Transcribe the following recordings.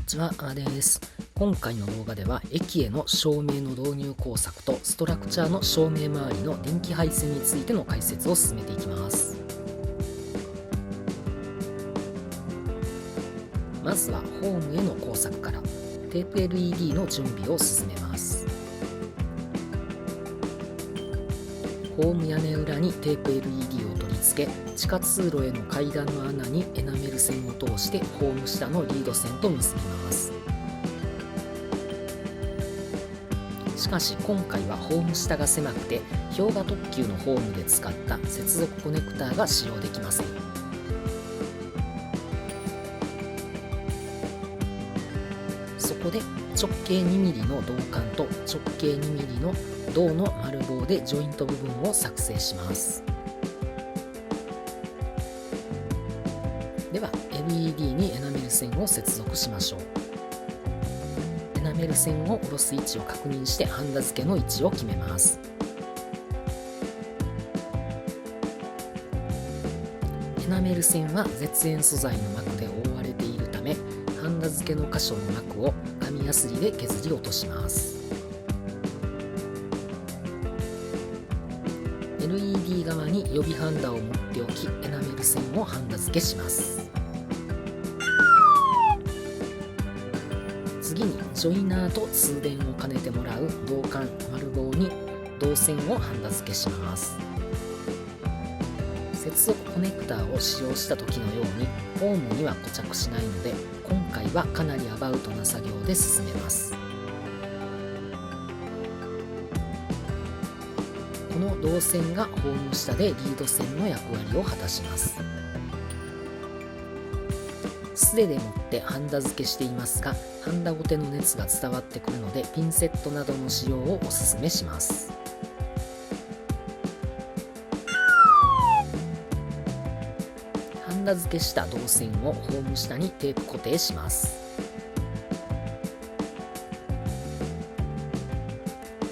にちは、あーです。今回の動画では駅への照明の導入工作とストラクチャーの照明周りの電気配線についての解説を進めていきます。まずはホームへの工作から、テープ LED の準備を進めます。ホーム屋根裏にテープ LED を取り付け、地下通路への階段の穴にエナメル線を通してホーム下のリード線と結びます。しかし今回はホーム下が狭くて、氷河特急のホームで使った接続コネクターが使用できません。そこで直径 2mm の銅管と直径 2mm の銅の丸棒でジョイント部分を作成します。では LED にエナメル線を接続しましょう。エナメル線を下ろす位置を確認してハンダ付けの位置を決めます。エナメル線は絶縁素材の膜で覆われているため、ハンダ付けの箇所の膜を紙やすりで削り落とします。LED 側に予備ハンダを持っておき、エナメル線をハンダ付けします。次にジョイナーと通電を兼ねてもらう銅管丸棒に銅線をハンダ付けします。接続コネクターを使用した時のようにホームには固着しないので、今回はかなりアバウトな作業で進めます。この銅線がホーム下でリード線の役割を果たします。素手で持ってハンダ付けしていますが、ハンダごての熱が伝わってくるのでピンセットなどの使用をおすすめします。ハンダ付けした銅線をホーム下にテープ固定します。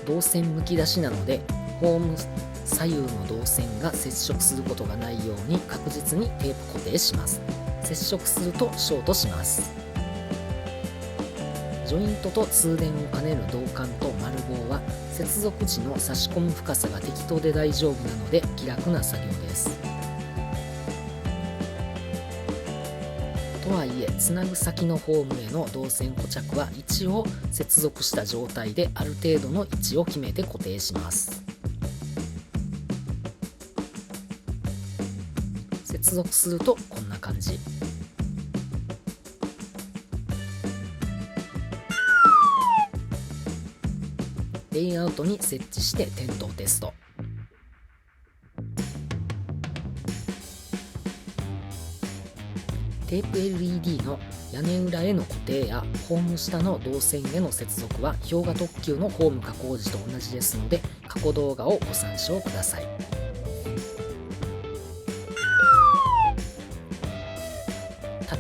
銅線むき出しなので、ホーム左右の銅線が接触することがないように確実にテープ固定します。接触するとショートします。ジョイントと通電を兼ねる銅管と丸棒は接続時の差し込む深さが適当で大丈夫なので気楽な作業です。とはいえ、つなぐ先のホームへの銅線固着は位置を接続した状態である程度の位置を決めて固定します。接続するとこんな感じ。レイアウトに設置して点灯テスト。テープ LED の屋根裏への固定やホーム下の銅線への接続は氷河特急のホーム加工時と同じですので、過去動画をご参照ください。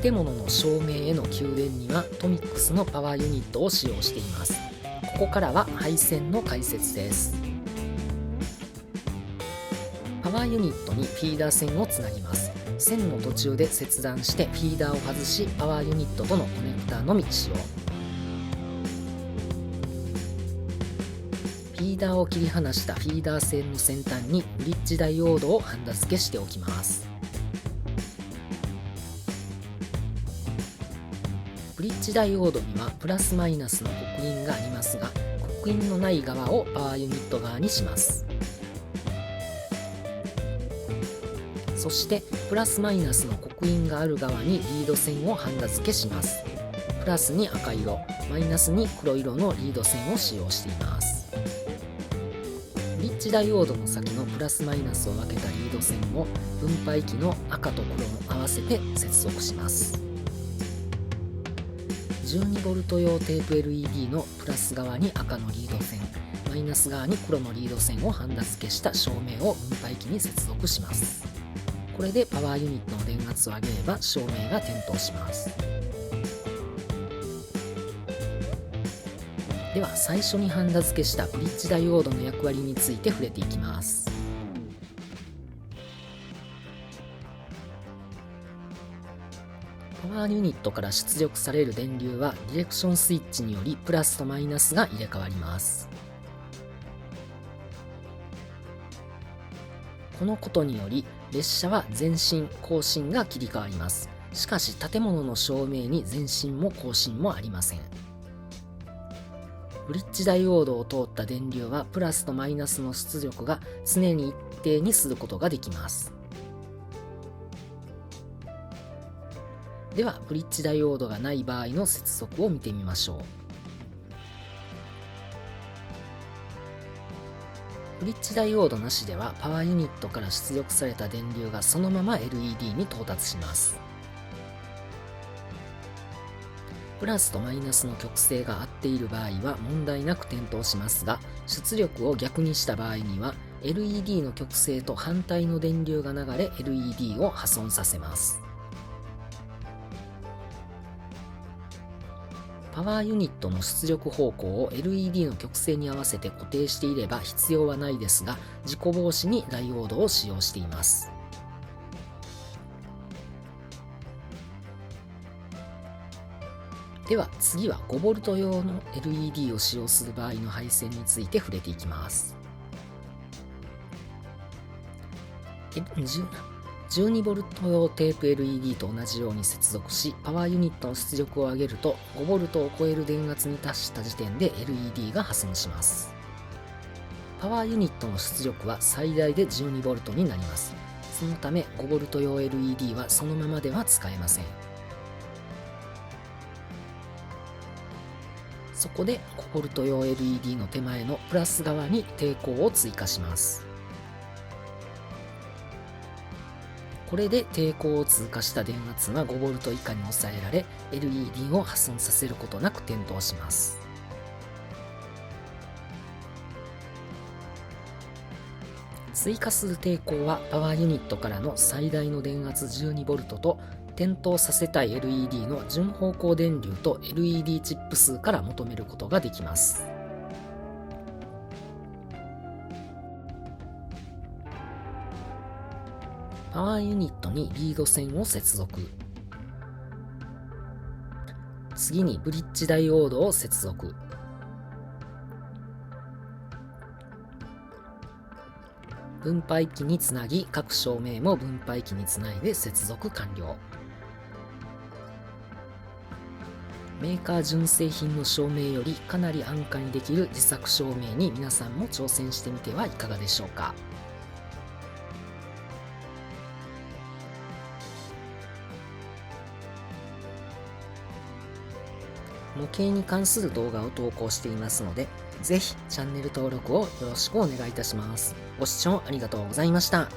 建物の照明への給電にはトミックスのパワーユニットを使用しています。ここからは配線の解説です。パワーユニットにフィーダー線をつなぎます。線の途中で切断してフィーダーを外し、パワーユニットとのコネクターのみ使用。フィーダーを切り離したフィーダー線の先端にブリッジダイオードをハンダ付けしておきます。ブリッジダイオードにはプラスマイナスの刻印がありますが、刻印のない側をパワーユニット側にします。そしてプラスマイナスの刻印がある側にリード線をハンダ付けします。プラスに赤色、マイナスに黒色のリード線を使用しています。ブリッジダイオードの先のプラスマイナスを分けたリード線を分配器の赤と黒も合わせて接続します。12V 用テープ LED のプラス側に赤のリード線、マイナス側に黒のリード線をハンダ付けした照明を分配器に接続します。これでパワーユニットの電圧を上げれば照明が点灯します。では最初にハンダ付けしたブリッジダイオードの役割について触れていきます。パワーユニットから出力される電流はディレクションスイッチによりプラスとマイナスが入れ替わります。このことにより列車は前進後進が切り替わります。しかし建物の照明に前進も後進もありません。ブリッジダイオードを通った電流はプラスとマイナスの出力が常に一定にすることができます。ではブリッジダイオードがない場合の接続を見てみましょう。ブリッジダイオードなしではパワーユニットから出力された電流がそのまま LED に到達します。プラスとマイナスの極性が合っている場合は問題なく点灯しますが、出力を逆にした場合には LED の極性と反対の電流が流れ LED を破損させます。パワーユニットの出力方向を LED の極性に合わせて固定していれば必要はないですが、事故防止にダイオードを使用しています。では次は 5V 用の LED を使用する場合の配線について触れていきます。12V 用テープ LED と同じように接続し、パワーユニットの出力を上げると 5V を超える電圧に達した時点で LED が破損します。パワーユニットの出力は最大で 12V になります。そのため 5V 用 LED はそのままでは使えません。そこで 5V 用 LED の手前のプラス側に抵抗を追加します。これで抵抗を通過した電圧が 5V 以下に抑えられ LED を破損させることなく点灯します。追加する抵抗はパワーユニットからの最大の電圧 12V と点灯させたい LED の順方向電流と LED チップ数から求めることができます。パワーユニットにリード線を接続。次にブリッジダイオードを接続。分配器につなぎ、各照明も分配器につないで接続完了。メーカー純正品の照明よりかなり安価にできる自作照明に皆さんも挑戦してみてはいかがでしょうか。模型に関する動画を投稿していますので、ぜひチャンネル登録をよろしくお願いいたします。ご視聴ありがとうございました。